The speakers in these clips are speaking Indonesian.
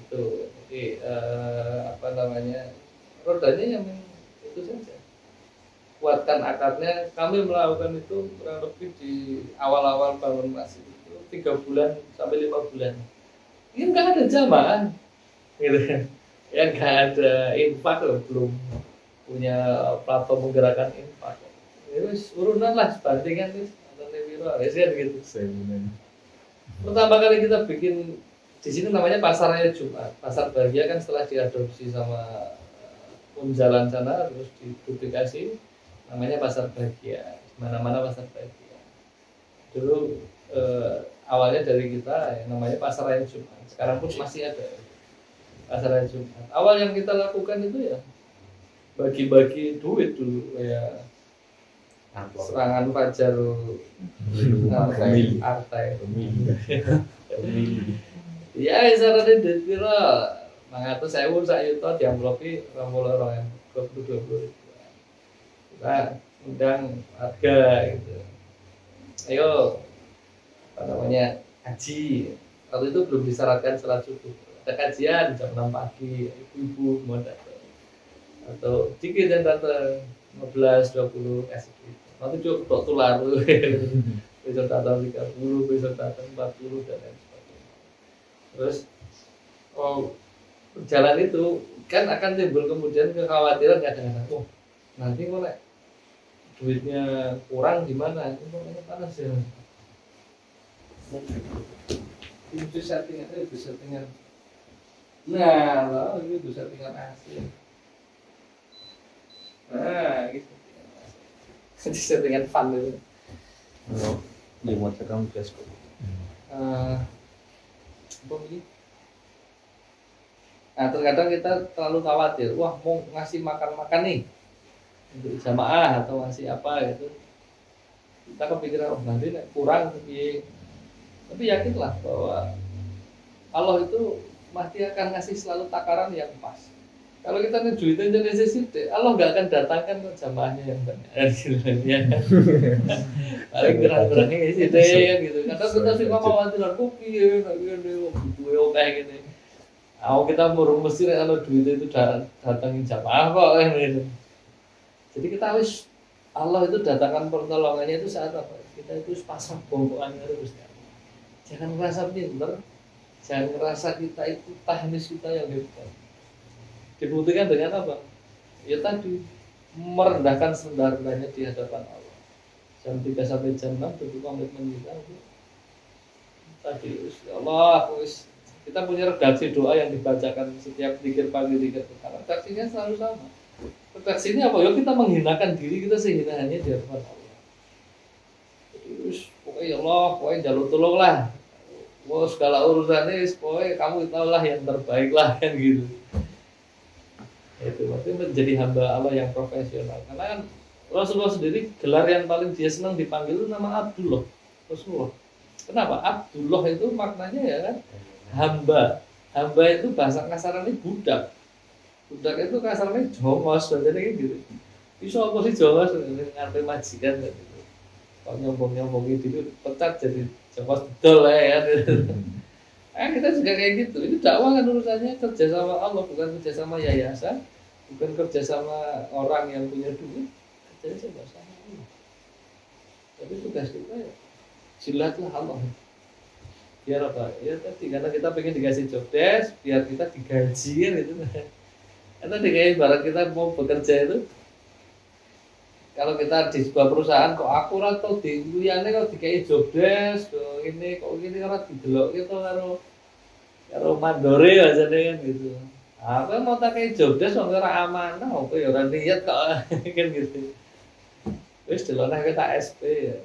Itu jadi apa namanya, rodanya yang itu saja, kuatkan akarnya. Kami melakukan itu kurang lebih di awal-awal bangun masjid itu 3 bulan sampai 5 bulan. Ini nggak ada jamaah, gitu kan? Ya nggak ada infak loh, belum punya platform menggerakkan infak. Itu urunan lah, bandingan nih, atau lebih gitu. Pertama kali kita bikin di sini namanya Pasar Raya Jumat. Pasar Bahagia kan setelah diadopsi sama Jalan sana, terus diduplikasi namanya Pasar Bahagia. Mana-mana Pasar Bahagia. Dulu awalnya dari kita yang namanya Pasar Raya Jumat. Sekarang pun masih ada Pasar Raya Jumat. Awal yang kita lakukan itu ya bagi-bagi duit dulu, ya serangan fajar artai ya isarane duit pira 500.000 sak yuta diamplopi 20 kita undang harga gitu, ayo apa namanya haji. Kalau itu belum disyaratkan salat subuh, ada kajian jam 6 pagi, ibu-ibu mau datang atau dikit yang datang 15-20 kasih duit. Nanti coba tular besok datang 30, besok datang 40 dan lain sebagainya. Terus berjalan itu kan akan timbul kemudian kekhawatiran kadang-kadang, oh nanti kalau duitnya kurang gimana, ini pokoknya panas ya. Itu settingan. Nah, loh, itu settingan asli. Nah, gitu. Jadi settingan fun itu. Kalau remote kamu bioskop. Apa ini? Nah, terkadang kita terlalu khawatir, wah mau ngasih makan-makan nih untuk jamaah atau ngasih apa gitu. Kita kepikiran, oh nanti kurang tapi yakinlah bahwa Allah itu pasti akan ngasih selalu takaran yang pas. Kalau kita ngejuitin jadi sithik, Allah nggak akan datangkan jamaahnya yang banyak. Ya. Paling kurang-kurangnya sithik ya gitu. Kadang kita sih khawatiran kopi ya, gue kayak gini. Kita murung mesti kalau duit itu datangin jamaah kok gitu. Jadi kita harus, Allah itu datangkan pertolongannya itu saat apa? Kita itu pasang bongkoannya terus. Jangan merasa pinter, jangan merasa kita itu teknis kita yang hebat. Dibuktikan dengan apa? Ya tadi merendahkan serendah-rendahnya di hadapan Allah. Jam 3 sampai jam 6 tentu komitmen kita itu tadi ya Allah, kita punya redaksi doa yang dibacakan setiap zikir pagi, zikir petang. Redaksinya selalu sama. Redaksinya apa? Ya kita menghinakan diri kita sehina-hinanya di hadapan Allah. Jadi pokoknya ya Allah, pokoknya jalur tolong lah. Mau segala urusannya, pokoknya kamu tahu lah yang terbaik lah kan gitu. Itu maksudnya menjadi hamba Allah yang profesional. Karena kan Rasulullah sendiri gelar yang paling dia senang dipanggil itu nama Abdullah. Rasulullah. Kenapa? Abdullah itu maknanya ya kan hamba. Hamba itu bahasa kasarannya budak. Budak itu kasarnya jongos, jadi gitu. Bisa apa sih jongos nganti majikan gitu. Kalau nyombong-nyombong itu pecat jadi jongos betul ya. Kita juga kayak gitu. Ini dakwah kan urusannya kerja sama Allah, bukan kerja sama yayasan, bukan kerja sama orang yang punya duit, kerja sama Allah. Tapi tugas kita ya silatlah Allah. Biar apa? Ya tadi karena kita pengen dikasih job desk, biar kita digaji kan gitu. Karena kayak barang kita mau bekerja itu, kalau kita di sebuah perusahaan kok akurat tuh di liyane kok dikai job desk, kok ini ora didelok gitu karo mandore aja kan gitu. Apa mau tak kai job desk wong ora amanah, apa ya ora niat kok kan gitu. Wis delokne kita SP ya.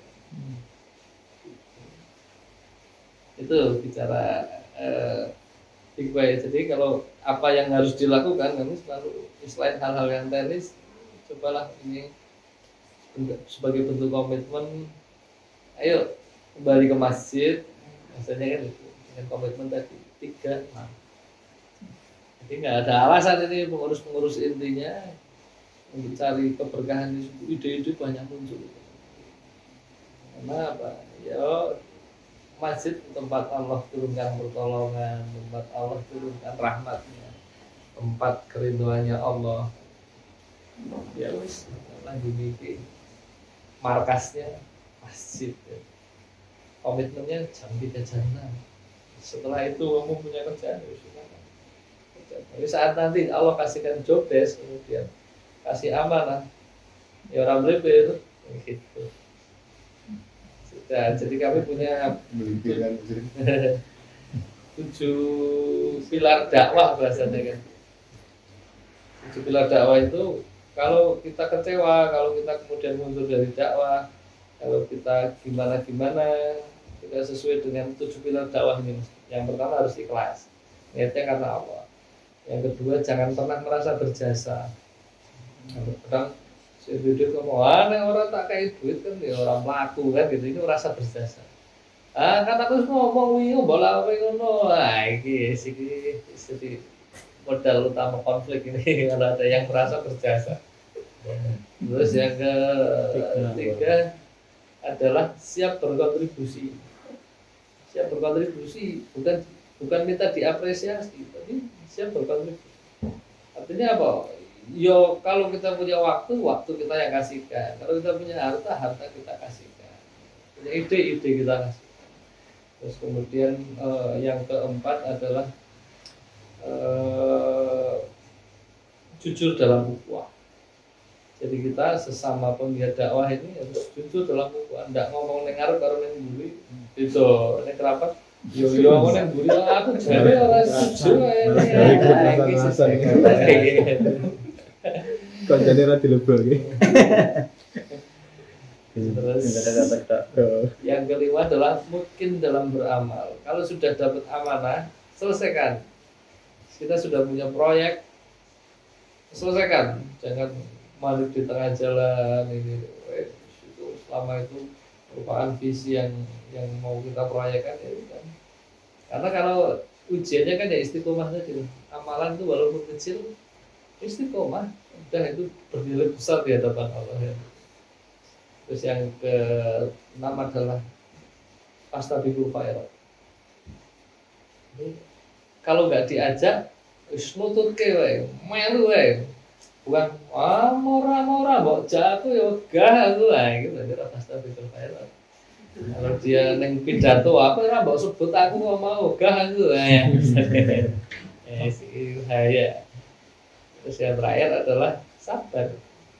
Itu bicara jadi kalau apa yang harus dilakukan kami selalu selain hal-hal yang teknis, cobalah ini sebagai bentuk komitmen, ayo kembali ke masjid, maksudnya kan itu dengan komitmen tadi 3. Jadi nggak ada alasan ini pengurus intinya untuk cari keberkahan di situ, ide-ide banyak muncul. Karena apa? Ya masjid tempat Allah turunkan pertolongan, tempat Allah turunkan rahmatnya, tempat kerinduannya Allah. Ya wis, lagi mikir markasnya masjid. Komitmennya jam 3 jam 6. Setelah itu kamu punya kerjaan, ya sudah. Tapi saat nanti Allah kasihkan job desk, kemudian kasih amanah, ya orang berbeda, gitu. Sudah, jadi kami punya 7 pilar dakwah bahasanya kan. 7 pilar dakwah itu kalau kita kecewa, kalau kita kemudian mundur dari dakwah, kalau kita gimana kita sesuai dengan 7 pilar dakwah ini. Yang pertama harus ikhlas, niatnya karena Allah. Yang kedua jangan pernah merasa berjasa. Kadang si duit ngomong, orang tak kayak duit kan ya orang pelaku kan gitu, ini merasa berjasa. Kan aku ngomong wingi bola apa ngono. Iki jadi modal utama konflik ini kalau ada yang merasa berjasa. Terus yang ketiga adalah siap berkontribusi. Siap berkontribusi bukan minta diapresiasi, tapi siap berkontribusi. Artinya apa? Yo kalau kita punya waktu kita yang kasihkan. Kalau kita punya harta kita kasihkan. Punya ide kita kasihkan. Terus kemudian yang keempat adalah jujur dalam ukhuwah. Jadi kita sesama penggiat dakwah ini harus jujur dalam ukhuwah. Ndak ngomong ning arep karo ning mburi. Itu nek rapat yo aku ning mburi aku jare ora setuju Kancane ra dilebokke. Terus yang kelima adalah mungkin dalam beramal. Kalau sudah dapat amanah, selesaikan. Kita sudah punya proyek, selesaikan. Jangan malu di tengah jalan ini. Itu selama itu merupakan visi yang mau kita proyekkan ya kan. Karena kalau ujiannya kan ya istiqomah saja. Amalan itu walaupun kecil istiqomah, udah itu bernilai besar di hadapan Allah ya. Terus yang ke-6 adalah fastabiqul khairat. Kalau nggak diajak, wis nuturke wae, melu wae. Bukan mora mbok jatuh ya gah aku lah gitu aja fastabiqul khairat. Kalau dia neng pidato apa ora mbok sebut aku kok mau gah aku ya. Bahaya. Terus yang terakhir adalah sabar.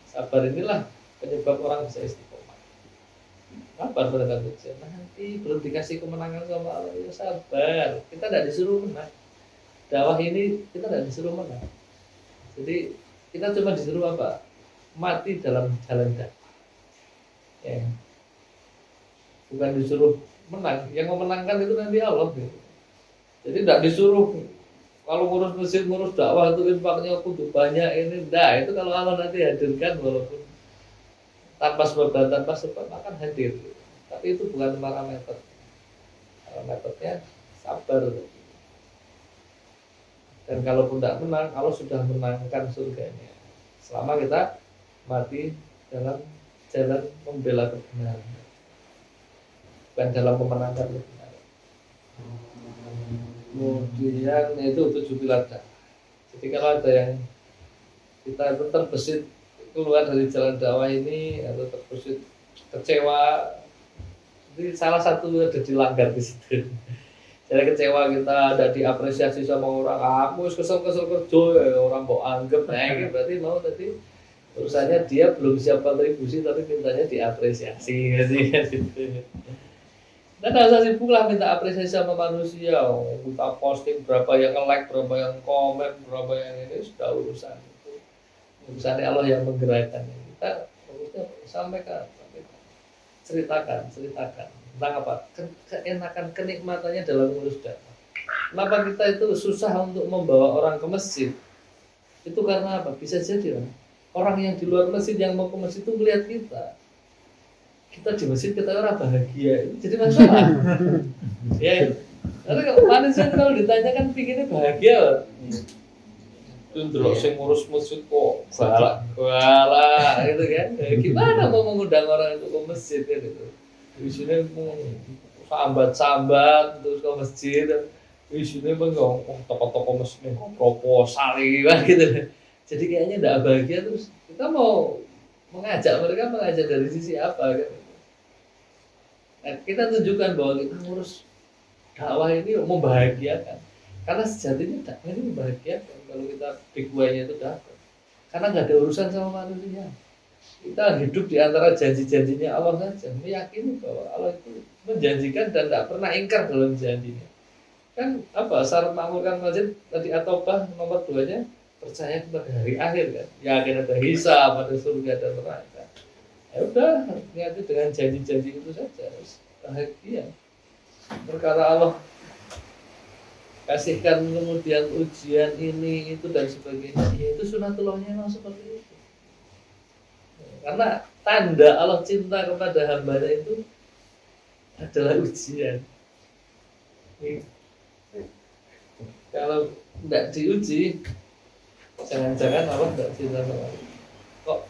Sabar inilah penyebab orang bisa istiqomah. Sabar terhadap ujian. Nanti belum dikasih kemenangan sama Allah, ya sabar. Kita tidak disuruh menang. Dakwah ini kita tidak disuruh menang. Jadi kita cuma disuruh apa? Mati dalam jalan dakwah. Ya. Bukan disuruh menang. Yang memenangkan itu nanti Allah. Gitu. Jadi tidak disuruh kalau ngurus masjid, ngurus dakwah itu infaknya kudu banyak ini. Nah itu kalau Allah nanti hadirkan walaupun tanpa sebab dan tanpa sebab akan hadir. Tapi itu bukan parameter. Parameternya sabar. Dan kalaupun tidak menang, Allah sudah menangkan surganya. Selama kita mati dalam jalan membela kebenaran. Bukan dalam memenangkan kebenaran. Kemudian itu 7 pilar dakwah. Jadi kalau ada yang kita terbesit keluar dari jalan dakwah ini atau terbesit kecewa, jadi salah satu ada dilanggar di situ. Jadi kecewa kita ada diapresiasi sama orang, kamu kesel kerja ya, orang mau anggap, nah berarti mau tadi urusannya dia belum siap kontribusi tapi mintanya diapresiasi gitu. Dan tidak usah sibuk lah minta apresiasi sama manusia. Kita posting berapa yang like, berapa yang komen, berapa yang ini sudah urusan itu. Urusannya Allah yang menggerakkan. Kita fokusnya sampaikan. Ceritakan tentang apa? Keenakan, kenikmatannya dalam ngurus dakwah. Kenapa kita itu susah untuk membawa orang ke masjid? Itu karena apa? Bisa jadi orang yang di luar masjid yang mau ke masjid itu melihat kita di masjid kita orang bahagia, itu jadi masalah. Ya, karena kalau manusia kalau ditanyakan pinginnya bahagia, tunduk sing ngurus masjid kok galak gitu kan? Gimana mau mengundang orang itu ke masjid gitu? Isinya mau sambat-sambat terus ke masjid isinya bengong toko-toko masjid proposal gitu. Jadi kayaknya tidak bahagia, terus kita mau mengajak dari sisi apa kan? Nah, kita tunjukkan bahwa kita ngurus dakwah ini membahagiakan, karena sejatinya dakwah ini membahagiakan kalau kita big way-nya itu dakwah, karena nggak ada urusan sama manusia. Kita hidup di antara janji-janjinya Allah saja, meyakini bahwa Allah itu menjanjikan dan tidak pernah ingkar dalam janjinya. Kan apa syarat makmurkan masjid tadi At-Taubah nomor 2-nya percaya kepada hari akhir kan, yakin ada hisab, ada surga dan neraka. Ya udah, niati dengan janji-janji itu saja, harus bahagia. Perkara Allah kasihkan kemudian ujian ini itu dan sebagainya, ya itu sunatullahnya memang seperti itu. Karena tanda Allah cinta kepada hambanya itu adalah ujian. Kalau tidak diuji, jangan-jangan Allah tidak cinta sama kita. Kok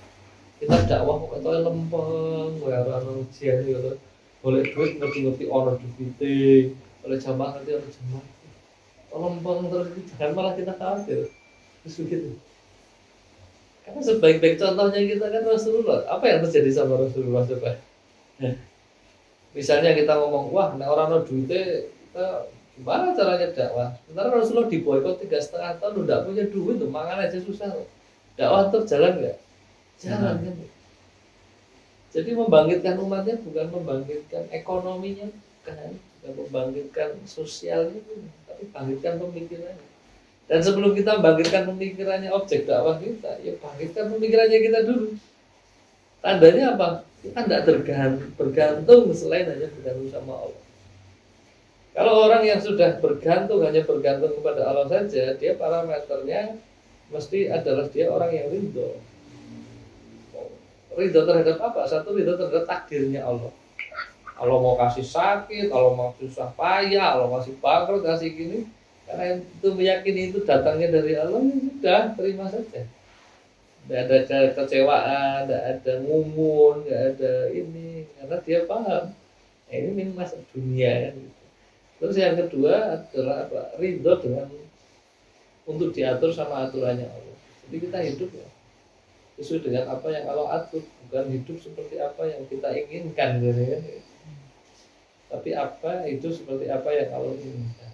kita dakwah kok itu lempeng, orang ujian gitu. Boleh duit ngerti-ngerti orang duit, oleh jamaah nanti orang jamaah. Lempeng terus, jangan malah kita khawatir. Terus begitu. Karena sebaik-baik contohnya kita kan Rasulullah. Apa yang terjadi sama Rasulullah coba? Misalnya kita ngomong, wah, nah orang no duitnya, kita gimana caranya dakwah? Sementara Rasulullah diboykot 3,5 tahun, udah punya duit, tuh makan aja susah. Dakwah tetap jalan nggak? Jalan kan? Jadi membangkitkan umatnya bukan membangkitkan ekonominya, bukan membangkitkan sosialnya, tapi bangkitkan pemikirannya. Dan sebelum kita bangkitkan pemikirannya objek dakwah kita, ya bangkitkan pemikirannya kita dulu. Tandanya apa? Kita tidak bergantung selain hanya bergantung sama Allah. Kalau orang yang sudah hanya bergantung kepada Allah saja, dia parameternya mesti adalah dia orang yang ridho. Ridho terhadap apa? Satu, ridho terhadap takdirnya Allah. Allah mau kasih sakit, Allah mau susah payah, Allah kasih bangkrut, kasih gini. Karena itu meyakini itu datangnya dari Allah, ya sudah, terima saja. Tidak ada kecewaan, tidak ada ngumun, tidak ada ini, karena dia paham. Nah, ini masa dunia kan. Terus yang kedua adalah apa? Ridho dengan untuk diatur sama aturannya Allah. Jadi kita hidup ya sesuai dengan apa yang Allah atur, bukan hidup seperti apa yang kita inginkan, gitu ya. Tapi hidup seperti apa yang Allah inginkan.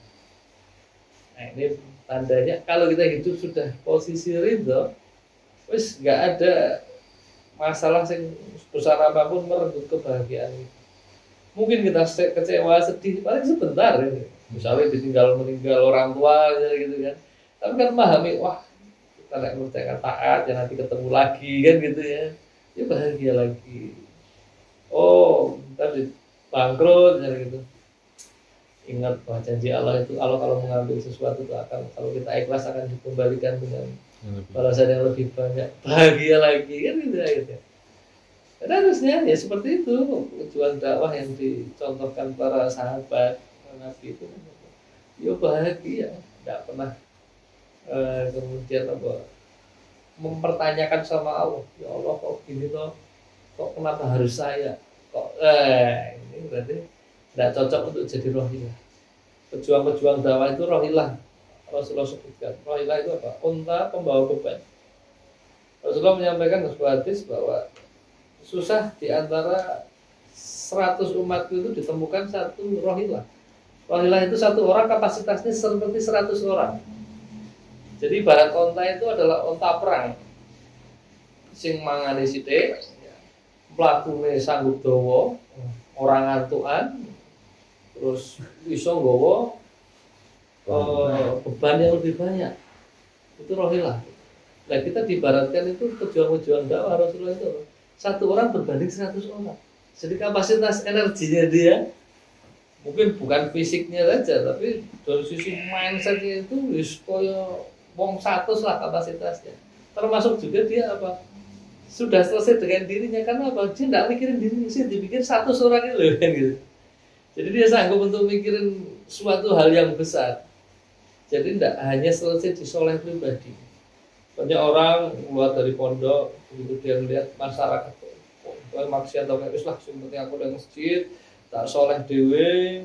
Nah ini tandanya kalau kita hidup sudah posisi ridho, wis nggak ada masalah yang besar apapun merenggut kebahagiaan kita. Mungkin kita kecewa, sedih, paling sebentar ya. Misalnya meninggal orang tua gitu kan. Tapi kan memahami, wah kita tidak mengerjakan taat, ya nanti ketemu lagi kan gitu ya. Ya bahagia lagi. Oh, tadi bangkrut gitu. Ingat bahwa janji Allah itu, Allah kalau mengambil sesuatu itu akan, kalau kita ikhlas akan dikembalikan dengan balasan yang lebih banyak, bahagia lagi kan gitu ya. Dan harusnya ya seperti itu tujuan dakwah yang dicontohkan para sahabat Nabi itu, ya bahagia, tidak pernah kemudian mempertanyakan sama Allah, ya Allah kok gini toh, kok kenapa harus saya, kok ini berarti tidak cocok untuk jadi rohilah. Pejuang-pejuang dakwah itu rohilah. Rasulullah sebutkan rohilah itu apa? Unta pembawa beban. Rasulullah menyampaikan sebuah hadis bahwa susah di antara 100 umat itu ditemukan satu rohilah. Rohilah itu satu orang kapasitasnya seperti 100 orang. Jadi ibarat unta itu adalah unta perang. Sing mangane sithik, mlakune sanggup dawa, orang ngantukan, terus iso nggawa beban yang lebih banyak. Itu rohilah. Nah kita diibaratkan itu pejuang-pejuang dakwah Rasulullah itu satu orang berbanding 100 orang. Jadi kapasitas energinya dia mungkin bukan fisiknya saja, tapi dari sisi mindsetnya itu wis koyo wong 100 lah kapasitasnya. Termasuk juga dia apa? Sudah selesai dengan dirinya, karena apa? Dia tidak mikirin dirinya sih, dipikir 100 orang itu loh kan gitu. Jadi dia sanggup untuk mikirin suatu hal yang besar. Jadi tidak hanya selesai di soleh pribadi. Banyak orang keluar dari pondok, begitu dia melihat masyarakat maksiat atau kayak lah, yang penting aku udah masjid, tak soleh dewe,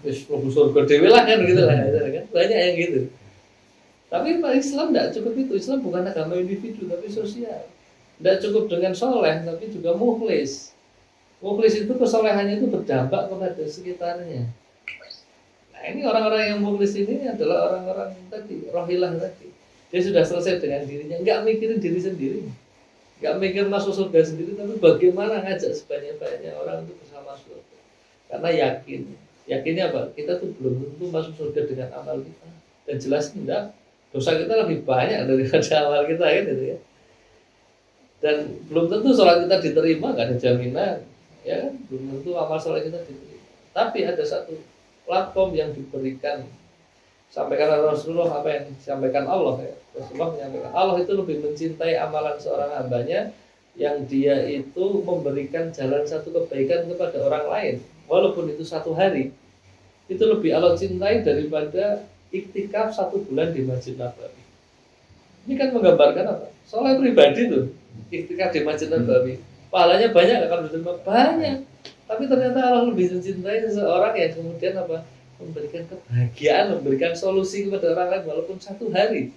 wis mlebu surga dewe lah kan gitu lah, kan banyak yang gitu. Tapi Islam tidak cukup itu. Islam bukan agama individu tapi sosial. Tidak cukup dengan soleh tapi juga mukhlis. Mukhlis itu kesolehannya itu berdampak kepada sekitarnya. Nah ini orang-orang yang mukhlis ini adalah orang-orang tadi, rohilah tadi. Dia sudah selesai dengan dirinya, nggak mikirin diri sendiri, nggak mikir masuk surga sendiri, tapi bagaimana ngajak sebanyak-banyaknya orang untuk bersama surga. Karena yakinnya apa? Kita tuh belum tentu masuk surga dengan amal kita. Dan jelas tidak. Dosa kita lebih banyak daripada amal kita kan gitu ya. Dan belum tentu sholat kita diterima, nggak ada jaminan, ya kan? Belum tentu amal sholat kita diterima. Tapi ada satu platform yang diberikan, sampaikan Rasulullah apa yang disampaikan Allah ya. Rasulullah menyampaikan Allah itu lebih mencintai amalan seorang hambanya yang dia itu memberikan jalan satu kebaikan kepada orang lain, walaupun itu 1 hari, itu lebih Allah cintai daripada iktikaf 1 bulan di Masjid Nabawi. Ini kan menggambarkan apa? Soalnya pribadi tuh, iktikaf di Masjid Nabawi, pahalanya banyak akan diterima banyak. Tapi ternyata Allah lebih mencintai seseorang yang kemudian apa? Memberikan kebahagiaan, memberikan solusi kepada orang lain walaupun 1 hari.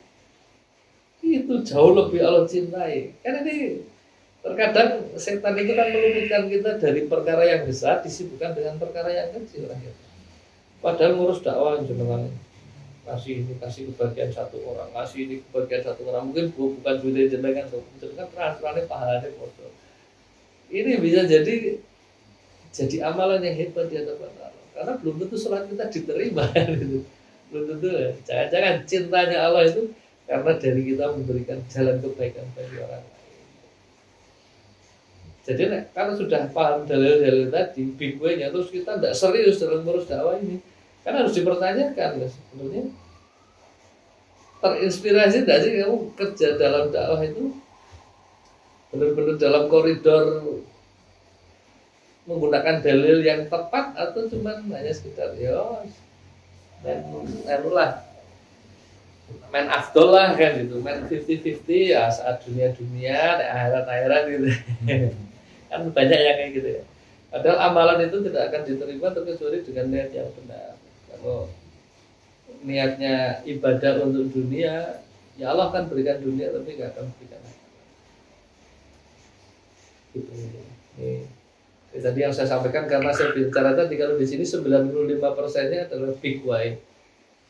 Itu jauh lebih Allah cintai. Kan ini terkadang setan itu kan meluputkan kita dari perkara yang besar, disibukkan dengan perkara yang kecil. Padahal ngurus dakwah jenengan kasih kebahagiaan 1 orang, kasih ini kebahagiaan 1 orang, mungkin bukan duitnya jenengan tuh, jenengan transferannya pahalanya bodoh. Ini bisa jadi amalan yang hebat di hadapan Allah, karena belum tentu sholat kita diterima gitu. Belum tentu ya. Jangan-jangan cintanya Allah itu karena dari kita memberikan jalan kebaikan bagi orang lain. Jadi kalau sudah paham dalil-dalil tadi, big way-nya, terus kita tidak serius dalam ngurus dakwah ini, kan harus dipertanyakan ya, sebenarnya terinspirasi tidak sih kamu kerja dalam dakwah itu benar-benar dalam koridor menggunakan dalil yang tepat, atau cuman hanya sekedar main afdol lah kan gitu, main 50-50 ya, saat dunia akhirat gitu. Kan banyak yang kayak gitu ya. Padahal amalan itu tidak akan diterima terkecuali dengan niat yang benar. Kalau niatnya ibadah untuk dunia, ya Allah akan berikan dunia tapi nggak akan berikan akhirat. Gitu. Ini tadi yang saya sampaikan, karena saya bicara tadi kalau di sini 95%-nya adalah big why,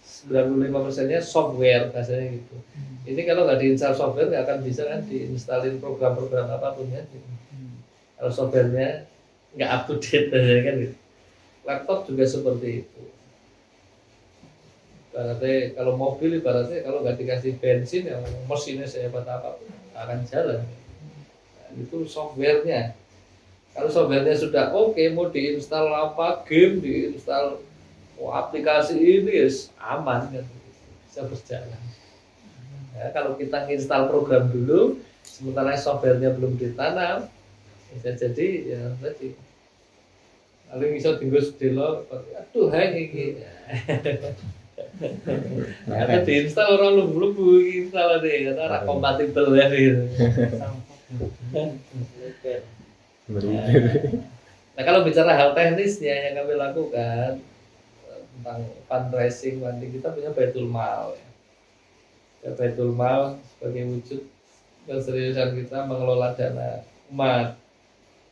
95%-nya software bahasanya gitu. Ini kalau nggak diinstal software nggak akan bisa kan diinstalin program-program apapun kan. Gitu. Kalau softwarenya nggak up to date kan gitu. Laptop juga seperti itu. Ibaratnya kalau mobil, ibaratnya kalau nggak dikasih bensin yang mesinnya sehebat apapun akan jalan. Nah, itu softwarenya. Kalau softwarenya sudah oke, mau diinstal apa game, diinstal aplikasi ini yes, aman kan, bisa berjalan. Ya, kalau kita install program dulu, sementara softwarenya belum ditanam, bisa jadi ya tadi. Lalu bisa tinggal sedelo, aduh hang ini. Atau diinstal orang lubu-lubu install deh, karena kompatibel ya gitu. Nah kalau bicara hal teknisnya yang kami lakukan tentang fundraising, nanti kita punya Baitul Mal ya. Baitul Mal sebagai wujud keseriusan kita mengelola dana umat,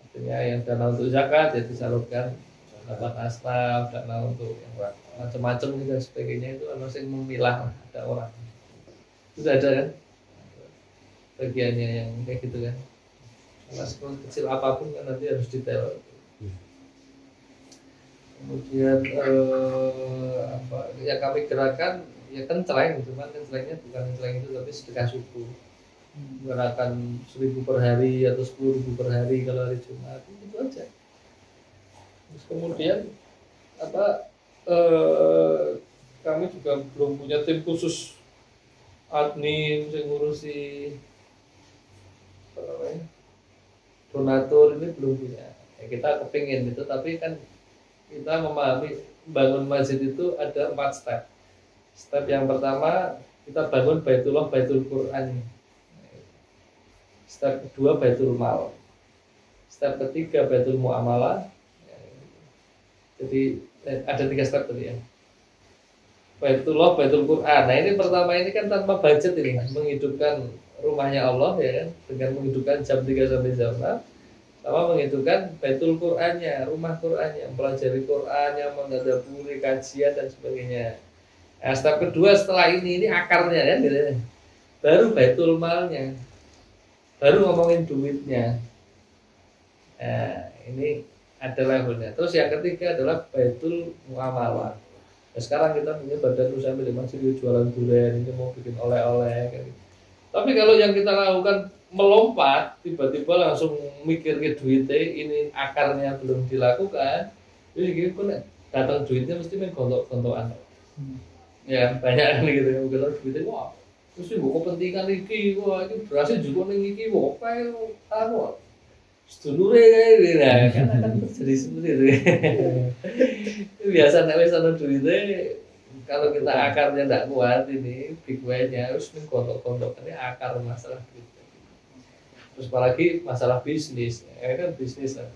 artinya yang dana untuk zakat ya disalurkan, dapat asnaf, dana untuk yang macam-macam gitu dan sebagainya, itu harus yang memilah, ada orang sudah ada kan bagiannya yang kayak gitu kan. Karena kecil apapun kan nanti harus detail. Kemudian apa yang kami gerakan ya kenceleng, cuman kencelengnya bukan kenceleng itu tapi sedekah subuh. Gerakan 1.000 per hari atau 10.000 per hari kalau hari Jumat, itu aja. Terus kemudian apa kami juga belum punya tim khusus admin yang ngurusi donatur, ini belum punya. Ya, kita kepingin itu, tapi kan kita memahami bangun masjid itu ada 4 step. Step yang pertama kita bangun Baitullah, Baitul Quran. Step kedua Baitul Mal. Step ketiga Baitul Muamalah. Jadi ada 3 step tadi ya. Baitullah, Baitul Quran. Nah ini pertama ini kan tanpa budget ini, menghidupkan rumahnya Allah ya kan, dengan menghidupkan jam 3 sampai jam 6, sama menghidupkan Baitul Qurannya, rumah Qurannya, mempelajari Qurannya, mengadaburi kajian dan sebagainya. Nah, step kedua setelah ini akarnya ya, gitu. Baru Baitul Malnya, baru ngomongin duitnya. Nah, ini ada levelnya. Terus yang ketiga adalah Baitul Muamalah. Nah, sekarang kita punya badan usaha milik masjid jualan durian, ini mau bikin oleh-oleh kayak gitu. Tapi kalau yang kita lakukan melompat, tiba-tiba langsung mikir ke duitnya, ini akarnya belum dilakukan, jadi gitu datang duitnya mesti main gontok-gontokan. Ya banyak kan gitu ya, kalau duitnya wah, mesti buku kepentingan iki, wah ini berhasil juga nih iki, wah kayak apa? Sedulure kayak gitu, nah, kan akan terjadi seperti itu. Biasa nek wis ana duite, kalau kita akarnya tidak kuat ini big way-nya harus menggontok-gontok ini akar masalah duit. Terus apalagi masalah bisnis, kan bisnis lah.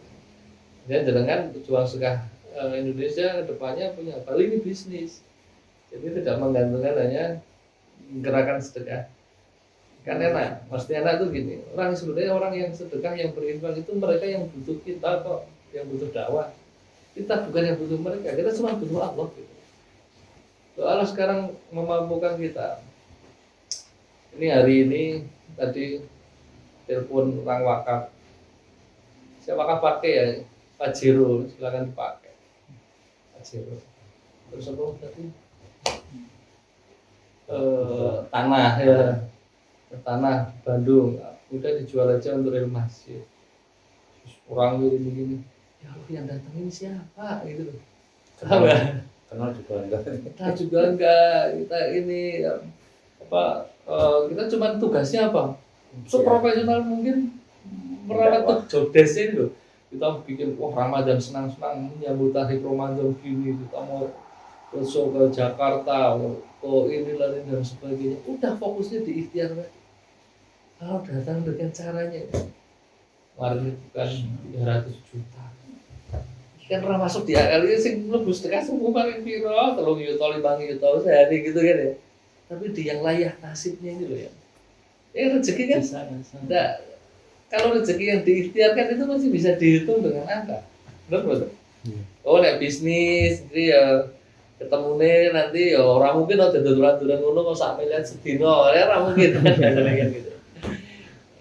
Jadi dengan tujuan segah Indonesia kedepannya punya Bali ini bisnis. Jadi tidak menggantungkan hanya gerakan sedekah. Kan enak, pasti enak tuh gini. Orang sebenarnya orang yang sedekah, yang berinfak itu mereka yang butuh kita kok, yang butuh dakwah. Kita bukan yang butuh mereka, kita cuma butuh Allah gitu. Allah sekarang memampukan kita. Ini hari ini tadi telepon orang wakaf. Saya wakaf pakai ya, Pajero, silakan dipakai. Pajero. Terus apa tadi? Tanah ya. Tanah Bandung, udah dijual aja untuk ilmu masjid. Orang gini-gini, ya Allah yang datang ini siapa gitu loh. Kenal juga enggak. Kita juga enggak, kita ini apa? Kita cuma tugasnya apa? Seprofesional mungkin merawat jodes ini loh. Kita bikin Ramadan senang-senang menyambut hari Ramadan gini, kita mau besok ke Jakarta, ke inilah dan sebagainya. Udah fokusnya di ikhtiar. Kalau datang dengan caranya, kemarin itu kan 300 juta. Kan pernah masuk di AL ini sing mlebu sedekah semua paling piro, 3 juta 5 juta sehari gitu kan ya. Tapi di yang layak nasibnya ini loh ya. Ya rezeki kan enggak. Kalau rezeki yang diikhtiarkan itu masih bisa dihitung dengan angka. Benar betul. Oh nek bisnis jadi ya ketemune nanti ya orang mungkin ada dodolan-dodolan ngono kok sak miliar sedina, ya ora mungkin kan gitu.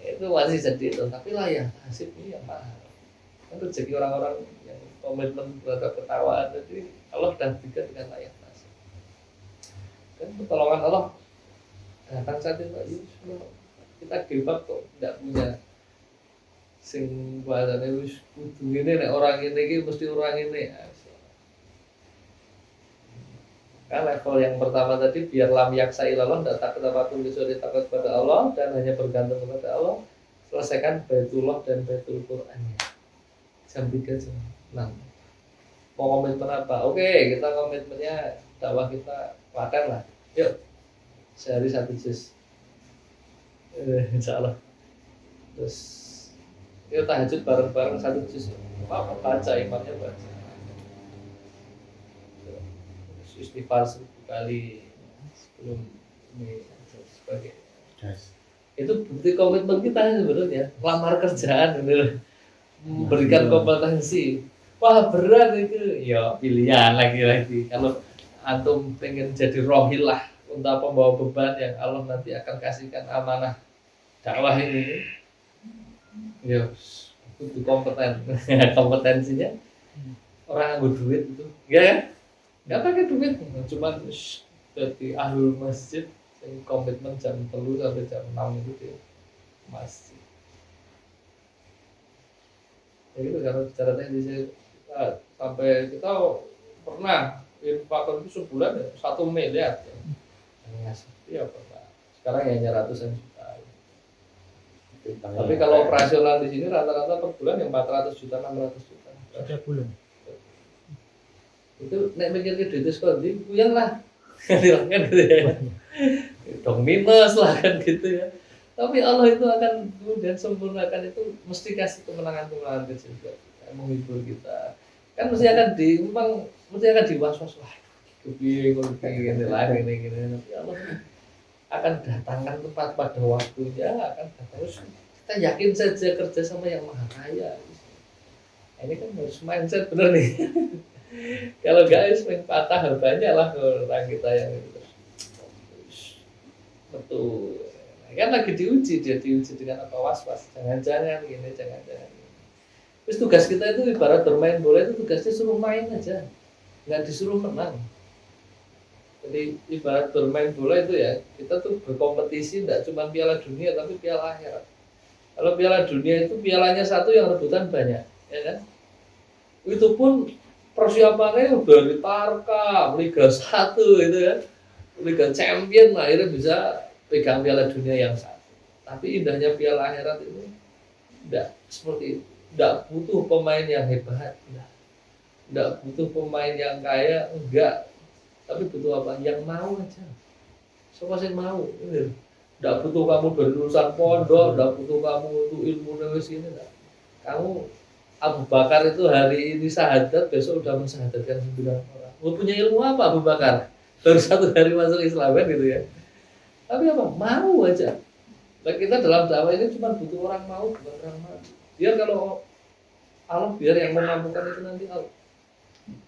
Itu masih jadi itu, tapi layak nasibnya yang mahal. Kan rezeki orang-orang yang komitmen terhadap ketakwaan, jadi Allah dan berikan dengan layak nasib. Kan pertolongan Allah datang saat itu kita gilbab kok tidak punya sing bahasane wis kudu ngene nek orang ini iki mesti orang ini. Kan level yang pertama tadi biar lam yaksa ilallah, tidak takut apapun kecuali takut pada Allah dan hanya bergantung kepada Allah. Selesaikan Baitullah dan Baitul Qurannya jam 3 jam 6. Mau komitmen apa? Oke, kita komitmennya dakwah kita paten lah. Yuk, sehari 1 juz. Insya Allah. Terus yuk tahajud bareng-bareng 1 juz. Baca imannya baca. Terus istighfar 1000 kali sebelum ini sebagai. Itu bukti komitmen kita sebenarnya. Lamar kerjaan gitu. Memberikan kompetensi. Wah berat itu. Ya pilihan lagi-lagi. Kalau antum pengen jadi rohilah untuk pembawa beban yang Allah nanti akan kasihkan amanah dakwah ini, ya itu kompeten. Kompetensinya orang ambil duit itu ya nggak pakai duit, cuma jadi ahlul masjid yang komitmen jam 3 sampai jam 6 itu di masjid. Ya gitu, karena secara teknis sampai kita pernah infak itu sebulan ya 1 miliar ya seperti apa Pak? Sekarang hanya ratusan juta. Tapi kalau operasional di sini rata-rata per bulan yang 400 juta 600 juta setiap bulan. Itu nek mikir ke duit sekondi puyeng lah kan gitu ya. Dong minus lah kan gitu ya. Tapi Allah itu akan kemudian sempurnakan, itu mesti kasih kemenangan-kemenangan kecil buat kita, menghibur kita. Kan mesti akan was-was, wah kepiye kok gini lagi gini. Tapi Allah akan datangkan tepat pada waktunya, akan datang. Terus kita yakin saja kerja sama yang maha kaya. Ini kan harus mindset bener nih. Kalau guys main patah banyak lah orang kita yang itu. Betul. Kan lagi diuji dengan apa was-was. Jangan-jangan gini, jangan-jangan. Terus tugas kita itu ibarat bermain bola itu tugasnya suruh main aja, nggak disuruh menang. Jadi ibarat bermain bola itu ya kita tuh berkompetisi tidak cuma Piala Dunia tapi Piala Akhirat. Kalau Piala Dunia itu pialanya satu yang rebutan banyak, ya kan? Itu pun persiapannya udah ditarkam Liga 1 itu ya, Liga Champion akhirnya bisa pegang Piala Dunia yang satu. Tapi indahnya Piala Akhirat itu tidak seperti itu. Tidak butuh pemain yang hebat, tidak butuh pemain yang kaya, enggak. Tapi butuh apa? Yang mau aja. Siapa sih mau? Tidak butuh kamu dari lulusan pondok, tidak butuh kamu untuk ilmu lewis ini. Enggak. Kamu Abu Bakar itu hari ini syahadat, besok udah mensyahadatkan 9 orang. Mau punya ilmu apa Abu Bakar? Baru 1 hari masuk Islam kan gitu ya. Tapi apa? Mau aja. Nah, kita dalam dakwah ini cuma butuh orang mau, bukan orang mau. Biar kalau Allah biar yang memampukan itu nanti Allah.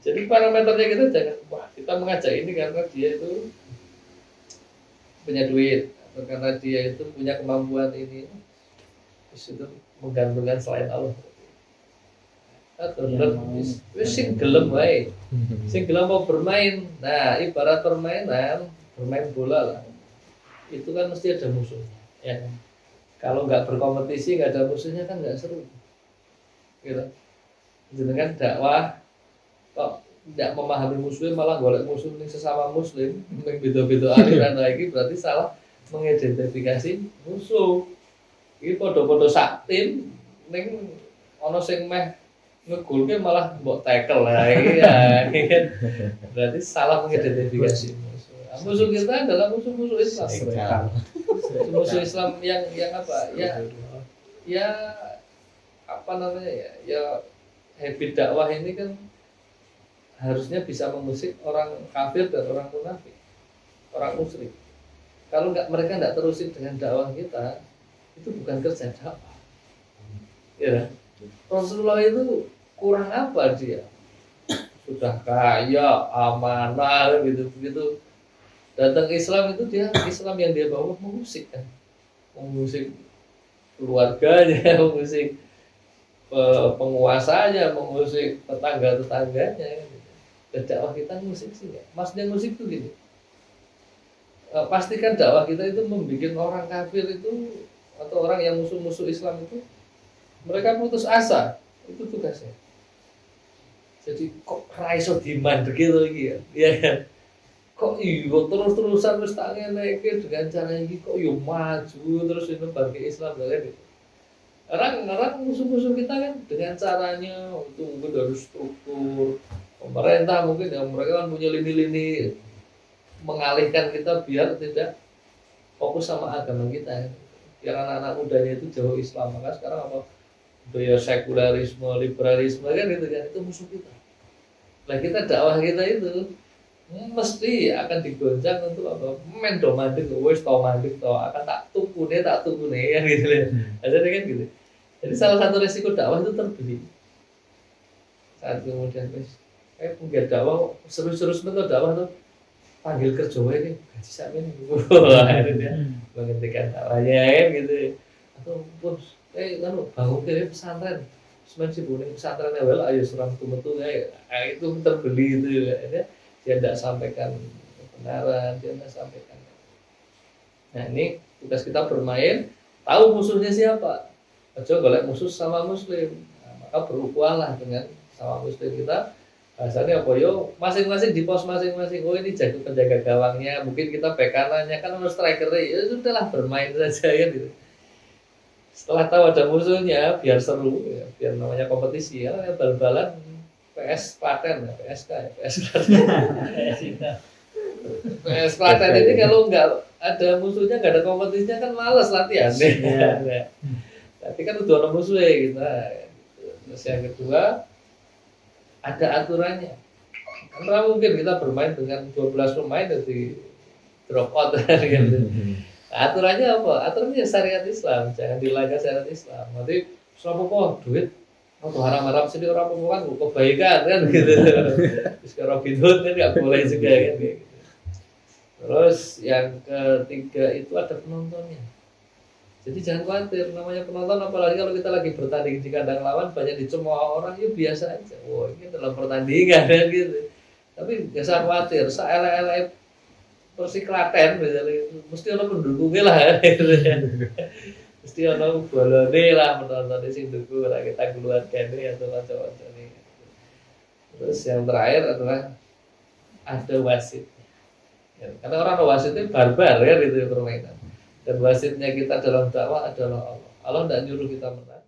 Jadi parameternya kita jangan, wah kita mengajak ini karena dia itu punya duit atau karena dia itu punya kemampuan ini. Terus itu menggantungkan selain Allah. Sing gelem wae. Sing gelem mau bermain. Nah, ibarat permainan, bermain bola lah. Itu kan mesti ada musuhnya, ya. Kalau nggak berkompetisi, nggak ada musuhnya kan nggak seru. Gitu. Jenengan dakwah kok tidak memahami muslim malah golek musuh ning sesama muslim, ning beda-beda aliran lagi berarti salah mengidentifikasi musuh. Iki padha-padha sak tim ning ana sing meh ngegolke malah mbok tackle lah iki ya. Berarti salah mengidentifikasi musuh. Musuh kita adalah musuh-musuh Islam. Musuh Islam yang apa? Ya apa namanya ya habit dakwah ini kan harusnya bisa mengusik orang kafir dan orang munafik, orang musyrik. Kalau mereka nggak terusin dengan dakwah kita, itu bukan kerja dakwah. Ya, Rasulullah itu kurang apa dia? Sudah kaya, amanah gitu. Datang Islam itu dia Islam yang dia bawa mengusik kan, mengusik keluarganya, mengusik penguasanya, mengusik tetangga-tetangganya. Dan dakwah kita musik sih ya. Maksudnya musik itu gini. Pastikan dakwah kita itu membuat orang kafir itu atau orang yang musuh-musuh Islam itu mereka putus asa. Itu tugasnya. Jadi kok raiso dimandek gitu lagi ya. Iya kan? Kok iya terus-terusan wis tak ngene dengan cara iki kok yo maju terus ini bagi Islam kan gitu. Orang musuh-musuh kita kan dengan caranya itu mungkin dari struktur pemerintah mungkin ya mereka kan punya lini-lini mengalihkan kita biar tidak fokus sama agama kita biar anak-anak mudanya itu jauh Islam. Maka sekarang apa budaya sekularisme, liberalisme kan gitu kan itu musuh kita. Nah kita dakwah kita itu mesti akan digoncang untuk apa mendo mandek wis to mandek to akan tak tukune ya gitu ya. Jadi kan gitu. Jadi salah satu resiko dakwah itu terbeli. Saat kemudian wis pengen dakwah seru-seru sebentar dakwah tuh panggil kerja wae gaji sakmene. Wah itu dia menghentikan dakwahnya kan gitu. Atau pun kan bangun ke pesantren. Semen sih boleh pesantren awal ayo serang metu itu terbeli itu ya. Dia tidak sampaikan kebenaran, dia tidak sampaikan. Nah ini tugas kita bermain, tahu musuhnya siapa. Coba golek musuh sama muslim, nah, maka berukhuwahlah dengan sama muslim kita. Bahasanya apa yo, masing-masing di pos masing-masing. Oh ini jago penjaga gawangnya, mungkin kita bek kanannya kan harus strikernya. Ya sudahlah bermain saja ya gitu. Setelah tahu ada musuhnya, biar seru, ya, biar namanya kompetisi ya, bal-balan. PS Klaten, PSK ya, PS Klaten. PS Klaten ini kalau nggak ada musuhnya, nggak ada kompetisinya kan malas latihan. Ya. Tapi kan udah ada musuhnya kita. Terus yang kedua, ada aturannya. Karena mungkin kita bermain dengan 12 pemain jadi drop out gitu. Aturannya apa? Aturannya syariat Islam, jangan dilanggar syariat Islam. Nanti selama kok duit atau haram-haram sini orang apa kan kebaikan kan gitu. Terus kalau Robin Hood kan nggak boleh juga kan gitu. Terus yang ketiga itu ada penontonnya. Jadi jangan khawatir, namanya penonton apalagi kalau kita lagi bertanding di kandang lawan banyak dicemooh orang, ya biasa aja. Wah, ini dalam pertandingan kan gitu. Tapi nggak usah khawatir, saelek-elek Persik Klaten misalnya, mesti ada pendukungnya lah gitu ya. Mesti ada bolone lah menonton sing dukung lah kita keluarga ini atau macam-macam ini. Terus yang terakhir adalah ada wasit. Ya, karena orang wasit itu barbar ya gitu permainan. Dan wasitnya kita dalam dakwah adalah Allah. Allah tidak nyuruh kita menang.